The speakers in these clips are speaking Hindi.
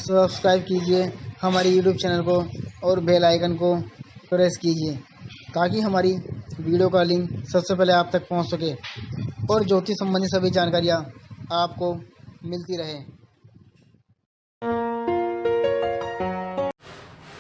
सब्सक्राइब कीजिए हमारे यूट्यूब चैनल को और बेल आइकन को प्रेस कीजिए ताकि हमारी वीडियो का लिंक सबसे पहले आप तक पहुंच सके और ज्योतिष संबंधी सभी जानकारियां आपको मिलती रहे।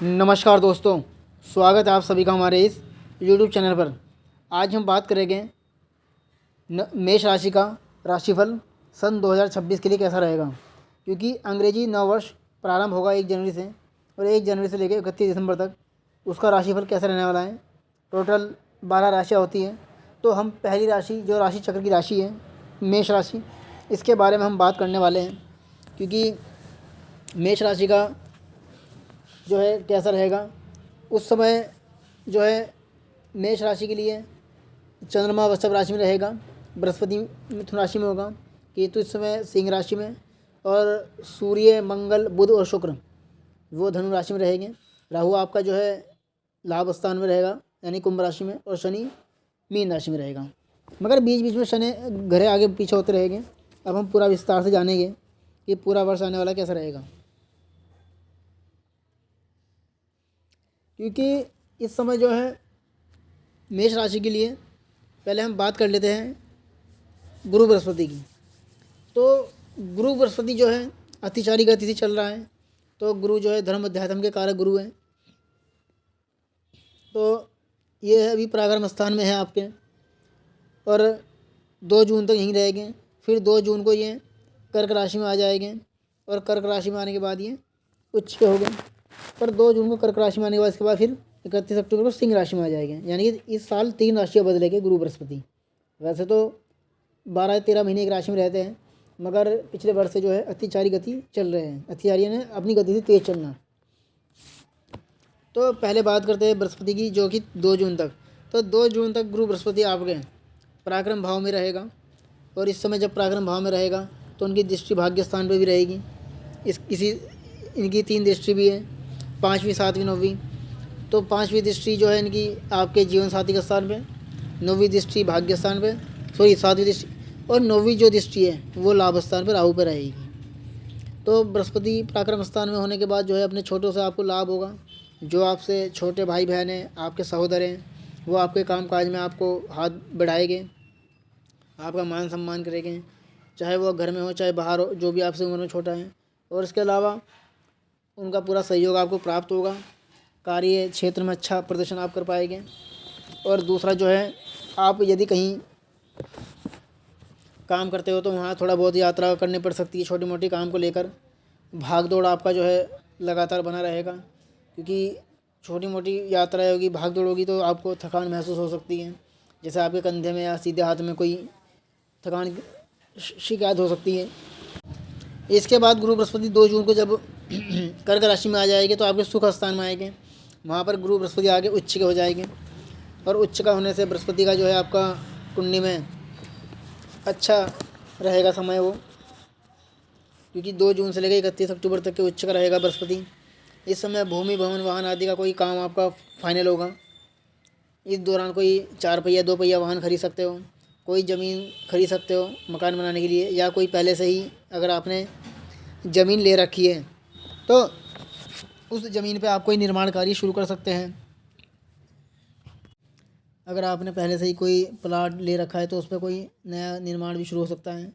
नमस्कार दोस्तों, स्वागत है आप सभी का हमारे इस यूट्यूब चैनल पर। आज हम बात करेंगे मेष राशि का राशिफल सन 2026 के लिए कैसा रहेगा, क्योंकि अंग्रेजी नववर्ष प्रारंभ होगा 1 जनवरी से और 1 जनवरी से लेकर 31 दिसंबर तक उसका राशिफल कैसा रहने वाला है। टोटल 12 राशियाँ होती हैं, तो हम पहली राशि जो राशि चक्र की राशि है मेष राशि, इसके बारे में हम बात करने वाले हैं, क्योंकि मेष राशि का जो है कैसा रहेगा। उस समय जो है मेष राशि के लिए चंद्रमा वृषभ राशि में रहेगा, बृहस्पति मिथुन राशि में होगा, केतु इस समय सिंह राशि में, और सूर्य मंगल बुध और शुक्र वो धनु राशि में रहेंगे। राहु आपका जो है लाभ स्थान में रहेगा यानी कुंभ राशि में, और शनि मीन राशि में रहेगा। मगर बीच बीच में शनि ग्रह आगे पीछे होते रहेंगे। अब हम पूरा विस्तार से जानेंगे कि पूरा वर्ष आने वाला कैसा रहेगा, क्योंकि इस समय जो है मेष राशि के लिए पहले हम बात कर लेते हैं गुरु बृहस्पति की। तो गुरु बृहस्पति जो है अतिचारी गति से चल रहा है, तो गुरु जो है धर्म अध्यात्म के कारक गुरु हैं। तो ये अभी पराक्रम स्थान में है आपके, और 2 जून तक यहीं रहेंगे। फिर 2 जून को ये कर्क राशि में आ जाएंगे, और कर्क राशि में आने के बाद ये उच्च पे हो गए। पर 2 जून को कर्क राशि में आने के बाद इसके बाद फिर 31 अक्टूबर को सिंह राशि में आ जाएंगे। यानी कि इस साल 3 राशियाँ बदलेंगे गुरु बृहस्पति। वैसे तो 12-13 महीने एक राशि में रहते हैं, मगर पिछले वर्ष से जो है अतिचारी गति चल रहे हैं। अतिचारी ने अपनी गति से तेज चलना। तो पहले बात करते हैं बृहस्पति की, जो कि 2 जून तक। तो 2 जून तक गुरु बृहस्पति आपके पराक्रम भाव में रहेगा, और इस समय जब पराक्रम भाव में रहेगा तो उनकी दृष्टि भाग्य स्थान पर भी रहेगी। इनकी 3 दृष्टि भी है, 5वीं 7वीं 9वीं। तो 5वीं दृष्टि जो है इनकी आपके जीवन साथी के स्थान पे, 9वीं दृष्टि भाग्य स्थान पे, 7वीं दृष्टि, और 9वीं जो दृष्टि है वो लाभ स्थान पर राहु पर रहेगी। तो बृहस्पति पराक्रम स्थान में होने के बाद जो है अपने छोटों से आपको लाभ होगा। जो आपसे छोटे भाई बहन हैं, आपके सहोदर हैं, वो आपके काम काज में आपको हाथ बढ़ाएंगे, आपका मान सम्मान करेंगे, चाहे वो घर में हो चाहे बाहर हो, जो भी आपसे उम्र में छोटा है। और इसके अलावा उनका पूरा सहयोग आपको प्राप्त होगा। कार्य क्षेत्र में अच्छा प्रदर्शन आप कर पाएंगे। और दूसरा जो है, आप यदि कहीं काम करते हो तो वहाँ थोड़ा बहुत यात्रा करनी पड़ सकती है छोटी मोटी काम को लेकर। भाग दौड़ आपका जो है लगातार बना रहेगा, क्योंकि छोटी मोटी यात्राएं होगी, भाग दौड़ होगी, तो आपको थकान महसूस हो सकती है। जैसे आपके कंधे में या सीधे हाथ में कोई थकान शिकायत हो सकती है। इसके बाद गुरु बृहस्पति 2 जून को जब कर्क राशि में आ जाएंगे तो आपके सुख स्थान में आएंगे। वहाँ पर गुरु बृहस्पति आगे उच्च के हो जाएंगे, और उच्च का होने से बृहस्पति का जो है आपका कुंडली में अच्छा रहेगा समय वो, क्योंकि 2 जून से लेकर 31 अक्टूबर तक के उच्च का रहेगा बृहस्पति। इस समय भूमि भवन वाहन आदि का कोई काम आपका फाइनल होगा। इस दौरान कोई 4 पहिया 2 पहिया वाहन खरीद सकते हो, कोई ज़मीन खरीद सकते हो मकान बनाने के लिए, या कोई पहले से ही अगर आपने ज़मीन ले रखी है तो उस ज़मीन पे आप कोई निर्माण कार्य शुरू कर सकते हैं। अगर आपने पहले से ही कोई प्लाट ले रखा है तो उस पर कोई नया निर्माण भी शुरू हो सकता है,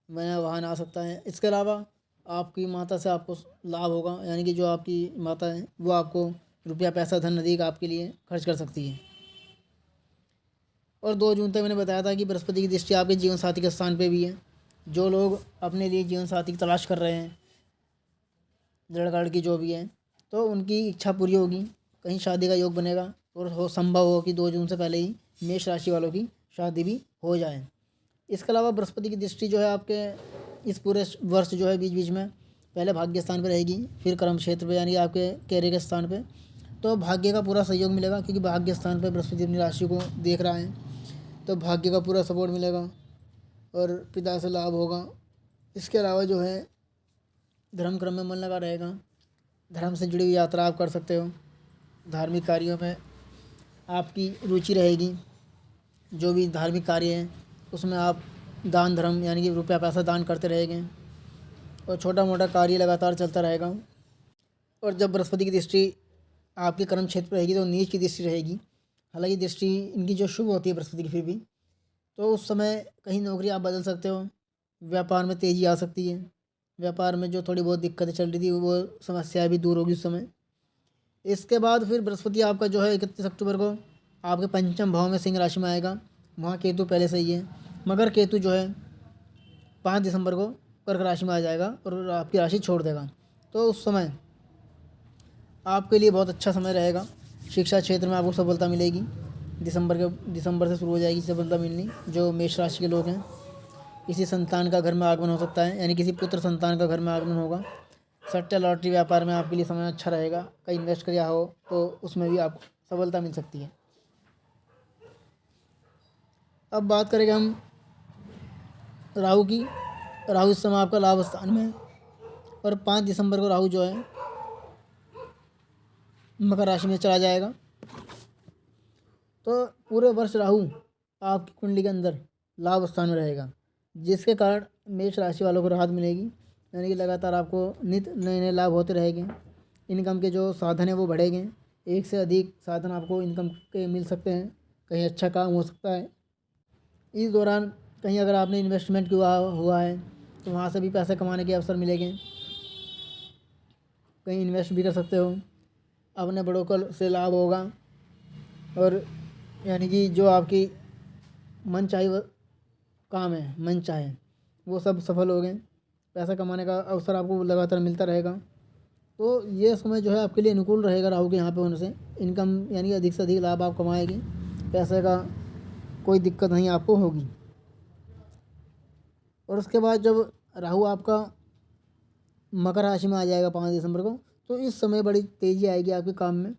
नया वाहन आ सकता है। इसके अलावा आपकी माता से आपको लाभ होगा, यानी कि जो आपकी माता है वो आपको रुपया पैसा धन अधिक आपके लिए खर्च कर सकती है। और 2 जून तक मैंने बताया था कि बृहस्पति की दृष्टि आपके जीवन साथी के स्थान पे भी है। जो लोग अपने लिए जीवन साथी की तलाश कर रहे हैं, लड़का लड़की जो भी है, तो उनकी इच्छा पूरी होगी, कहीं शादी का योग बनेगा, और हो संभव हो कि 2 जून से पहले ही मेष राशि वालों की शादी भी हो जाए। इसके अलावा बृहस्पति की दृष्टि जो है आपके इस पूरे वर्ष जो है बीच बीच में पहले भाग्य स्थान पर रहेगी, फिर कर्म क्षेत्र पे यानी कि आपके कैरियर के स्थान पे। तो भाग्य का पूरा सहयोग मिलेगा, क्योंकि भाग्य स्थान पर बृहस्पति अपनी राशि को देख रहा है, तो भाग्य का पूरा सपोर्ट मिलेगा और पिता से लाभ होगा। इसके अलावा जो है धर्म क्रम में मन लगा रहेगा, धर्म से जुड़ी हुई यात्रा आप कर सकते हो, धार्मिक कार्यों में आपकी रुचि रहेगी। जो भी धार्मिक कार्य हैं उसमें आप दान धर्म यानी कि रुपया पैसा दान करते रहेंगे। और छोटा मोटा कार्य लगातार चलता रहेगा। और जब बृहस्पति की दृष्टि आपके कर्म क्षेत्र पर रहेगी तो नीच की दृष्टि रहेगी। हालांकि दृष्टि इनकी जो शुभ होती है बृहस्पति की, फिर भी तो उस समय कहीं नौकरी आप बदल सकते हो, व्यापार में तेज़ी आ सकती है, व्यापार में जो थोड़ी बहुत दिक्कतें चल रही थी वो समस्याएं भी दूर होगी उस समय। इसके बाद फिर बृहस्पति आपका जो है 31 अक्टूबर को आपके पंचम भाव में सिंह राशि में आएगा। वहाँ केतु पहले से ही है, मगर केतु जो है 5 दिसंबर को कर्क राशि में आ जाएगा और आपकी राशि छोड़ देगा। तो उस समय आपके लिए बहुत अच्छा समय रहेगा। शिक्षा क्षेत्र में आपको सफलता मिलेगी। दिसंबर से शुरू हो जाएगी सफलता मिलनी। जो मेष राशि के लोग हैं, किसी संतान का घर में आगमन हो सकता है, यानी किसी पुत्र संतान का घर में आगमन होगा। सट्टा लॉटरी व्यापार में आपके लिए समय अच्छा रहेगा। कहीं इन्वेस्ट किया हो तो उसमें भी आपको सफलता मिल सकती है। अब बात करेंगे हम राहु की। राहु इस समय आपका लाभ स्थान में है और 5 दिसंबर को राहु जो है मकर राशि में चला जाएगा। तो पूरे वर्ष राहु आपकी कुंडली के अंदर लाभ स्थान में रहेगा, जिसके कारण मेष राशि वालों को राहत मिलेगी। यानी कि लगातार आपको नित्य नए नए लाभ होते रहेंगे। इनकम के जो साधन हैं वो बढ़ेंगे। एक से अधिक साधन आपको इनकम के मिल सकते हैं। कहीं अच्छा काम हो सकता है। इस दौरान कहीं अगर आपने इन्वेस्टमेंट हुआ है तो वहाँ से भी पैसे कमाने के अवसर मिलेंगे। कहीं इन्वेस्ट भी कर सकते हो, अपने बड़ों को से लाभ होगा। और यानी कि जो आपकी मन चाहे काम है, मन चाहे वो सब सफल हो गए। पैसा कमाने का अवसर आपको लगातार मिलता रहेगा। तो ये समय जो है आपके लिए अनुकूल रहेगा राहु के यहाँ पे होने से। इनकम यानी अधिक से अधिक लाभ आप कमाएंगे। पैसे का कोई दिक्कत नहीं आपको होगी। और उसके बाद जब राहु आपका मकर राशि में आ जाएगा 5 दिसंबर को, तो इस समय बड़ी तेज़ी आएगी आपके काम में।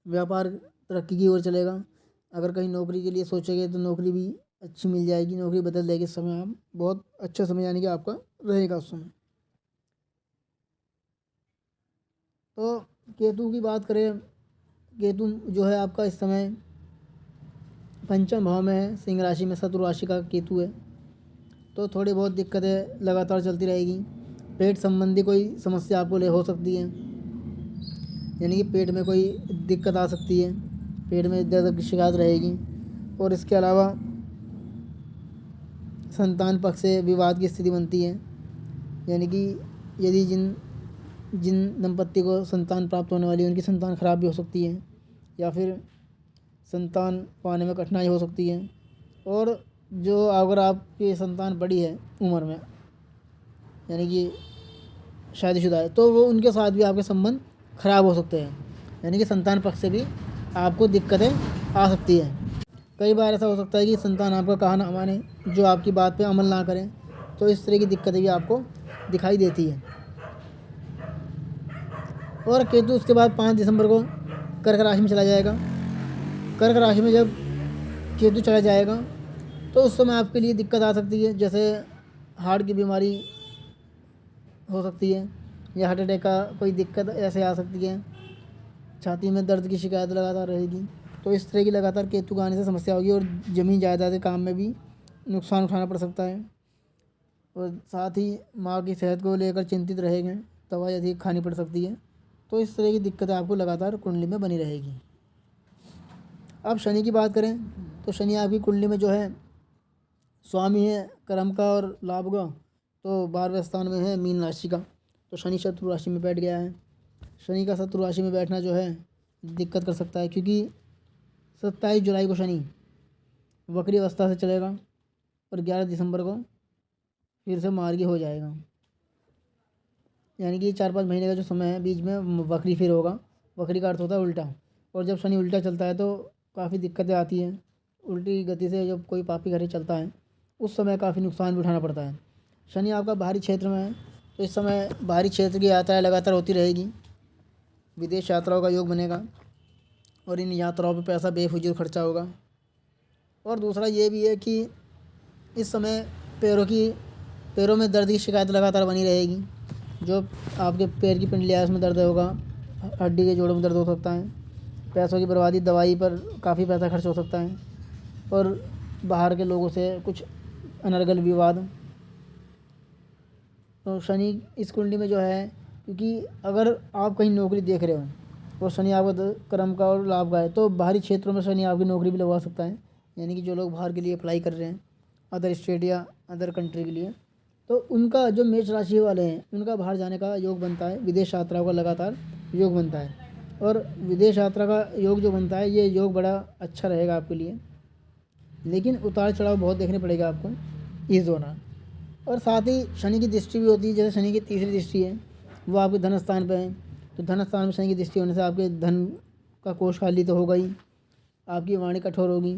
व्यापार तरक्की की ओर चलेगा। अगर कहीं नौकरी के लिए सोचेंगे तो नौकरी भी अच्छी मिल जाएगी। नौकरी बदल जाएगी इस समय। आप बहुत अच्छा समय यानी कि आपका रहेगा उस समय। तो केतु की बात करें, केतु जो है आपका इस समय पंचम भाव में है, सिंह राशि में, शत्रु राशि का केतु है। तो थोड़ी बहुत दिक्कतें लगातार चलती रहेगी। पेट संबंधी कोई समस्या आपको हो सकती है, यानी कि पेट में कोई दिक्कत आ सकती है, पेट में दर्द की शिकायत रहेगी। और इसके अलावा संतान पक्ष से विवाद की स्थिति बनती है, यानी कि यदि जिन जिन दंपत्ति को संतान प्राप्त होने वाली है उनकी संतान खराब भी हो सकती है, या फिर संतान पाने में कठिनाई हो सकती है। और जो अगर आपकी संतान बड़ी है उम्र में, यानी कि शादीशुदा है, तो वो उनके साथ भी आपके संबंध खराब हो सकते हैं, यानी कि संतान पक्ष से भी आपको दिक्कतें आ सकती है। कई बार ऐसा हो सकता है कि संतान आपका कहा ना माने, जो आपकी बात पे अमल ना करें, तो इस तरह की दिक्कतें भी आपको दिखाई देती है। और केतु उसके बाद 5 दिसंबर को कर्क राशि में चला जाएगा। कर्क राशि में जब केतु चला जाएगा तो उस समय आपके लिए दिक्कत आ सकती है, जैसे हार्ट की बीमारी हो सकती है, या हार्ट अटैक का कोई दिक्कत ऐसे आ सकती है। छाती में दर्द की शिकायत लगातार रहेगी। तो इस तरह की लगातार केतु का आने से समस्या होगी। और ज़मीन जायदाद के काम में भी नुकसान उठाना पड़ सकता है। और साथ ही माँ की सेहत को लेकर चिंतित रहेंगे, दवाई अधिक खानी पड़ सकती है। तो इस तरह की दिक्कतें आपको लगातार कुंडली में बनी रहेगी। अब शनि की बात करें तो शनि आपकी कुंडली में जो है स्वामी है कर्म का और लाभ का, तो 12वें स्थान में है मीन राशि का। तो शनि शत्रु राशि में बैठ गया है। शनि का शत्रु राशि में बैठना जो है दिक्कत कर सकता है, क्योंकि 27 जुलाई को शनि वक्री अवस्था से चलेगा और 11 दिसंबर को फिर से मार्गी हो जाएगा। यानी कि 4-5 महीने का जो समय है बीच में वक्री फिर होगा। वक्री का अर्थ होता है उल्टा। और जब शनि उल्टा चलता है तो काफ़ी दिक्कतें आती हैं। उल्टी गति से जब कोई पापी घर चलता है उस समय काफ़ी नुकसान भी उठाना पड़ता है। शनि आपका बाहरी क्षेत्र में है, तो इस समय बाहरी क्षेत्र की यात्राएं लगातार होती रहेगी। विदेश यात्राओं का योग बनेगा और इन यात्राओं पर पैसा बेफिजूल खर्चा होगा। और दूसरा ये भी है कि इस समय पैरों में दर्द की शिकायत लगातार बनी रहेगी। जो आपके पैर की पिंडली है उसमें दर्द होगा, हड्डी के जोड़ों में दर्द हो सकता है। पैसों की बर्बादी, दवाई पर काफ़ी पैसा खर्च हो सकता है। और बाहर के लोगों से कुछ अनर्गल विवाद, तो शनि इस कुंडली में जो है, क्योंकि अगर आप कहीं नौकरी देख रहे हो और शनि आपका कर्म का और लाभ का है, तो बाहरी क्षेत्रों में शनि आपकी नौकरी भी लगवा सकता है। यानी कि जो लोग बाहर के लिए अप्लाई कर रहे हैं, अदर स्टेट या अदर कंट्री के लिए, तो उनका जो मेष राशि वाले हैं उनका बाहर जाने का योग बनता है, विदेश यात्रा का लगातार योग बनता है। और विदेश यात्रा का योग जो बनता है, ये योग बड़ा अच्छा रहेगा आपके लिए, लेकिन उतार चढ़ाव बहुत देखने पड़ेगा आपको इस दौरान। और साथ ही शनि की दृष्टि भी होती है, जैसे शनि की तीसरी दृष्टि है वो आपके धन स्थान पे है, तो धन स्थान में शनि की दृष्टि होने से आपके धन का कोष खाली तो होगा ही, आपकी वाणी कठोर होगी,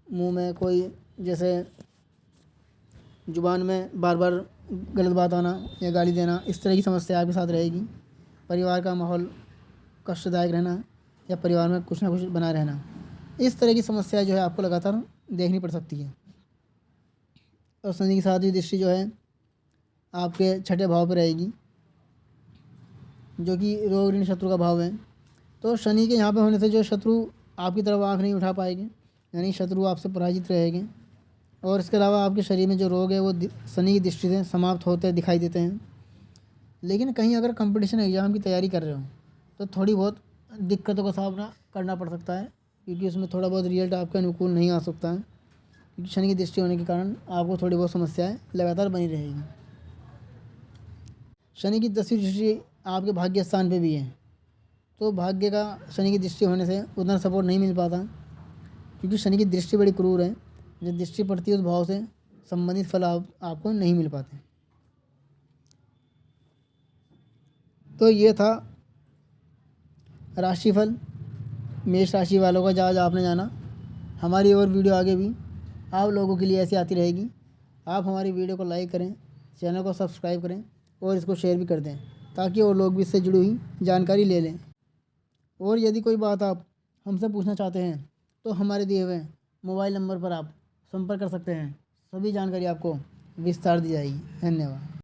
मुंह में कोई जैसे जुबान में बार बार गलत बात आना या गाली देना, इस तरह की समस्या आपके साथ रहेगी। परिवार का माहौल कष्टदायक रहना या परिवार में कुछ ना कुछ बना रहना, इस तरह की समस्या जो है आपको लगातार देखनी पड़ सकती है। और शनि की सातवीं दृष्टि जो है आपके छठे भाव पर रहेगी, जो कि रोग ऋण शत्रु का भाव है। तो शनि के यहाँ पे होने से जो शत्रु आपकी तरफ आंख नहीं उठा पाएंगे, यानी शत्रु आपसे पराजित रहेंगे। और इसके अलावा आपके शरीर में जो रोग है वो शनि की दृष्टि से समाप्त होते दिखाई देते हैं। लेकिन कहीं अगर कंपटीशन एग्ज़ाम की तैयारी कर रहे हो तो थोड़ी बहुत दिक्कतों का सामना करना पड़ सकता है, क्योंकि उसमें थोड़ा बहुत रिजल्ट आपके अनुकूल नहीं आ सकता है, क्योंकि शनि की दृष्टि होने के कारण आपको थोड़ी बहुत समस्याएं लगातार बनी रहेगी। शनि की 10वीं दृष्टि आपके भाग्य स्थान पे भी है, तो भाग्य का शनि की दृष्टि होने से उतना सपोर्ट नहीं मिल पाता, क्योंकि शनि की दृष्टि बड़ी क्रूर है। जब दृष्टि पड़ती है उस भाव से संबंधित फल आपको नहीं मिल पाते। तो ये था राशिफल मेष राशि वालों का, जहाँ आपने जाना। हमारी और वीडियो आगे भी आप लोगों के लिए ऐसी आती रहेगी। आप हमारी वीडियो को लाइक करें, चैनल को सब्सक्राइब करें और इसको शेयर भी कर दें, ताकि और लोग भी इससे जुड़ी हुई जानकारी ले लें। और यदि कोई बात आप हमसे पूछना चाहते हैं तो हमारे दिए हुए मोबाइल नंबर पर आप संपर्क कर सकते हैं, सभी जानकारी आपको विस्तार दी जाएगी। धन्यवाद।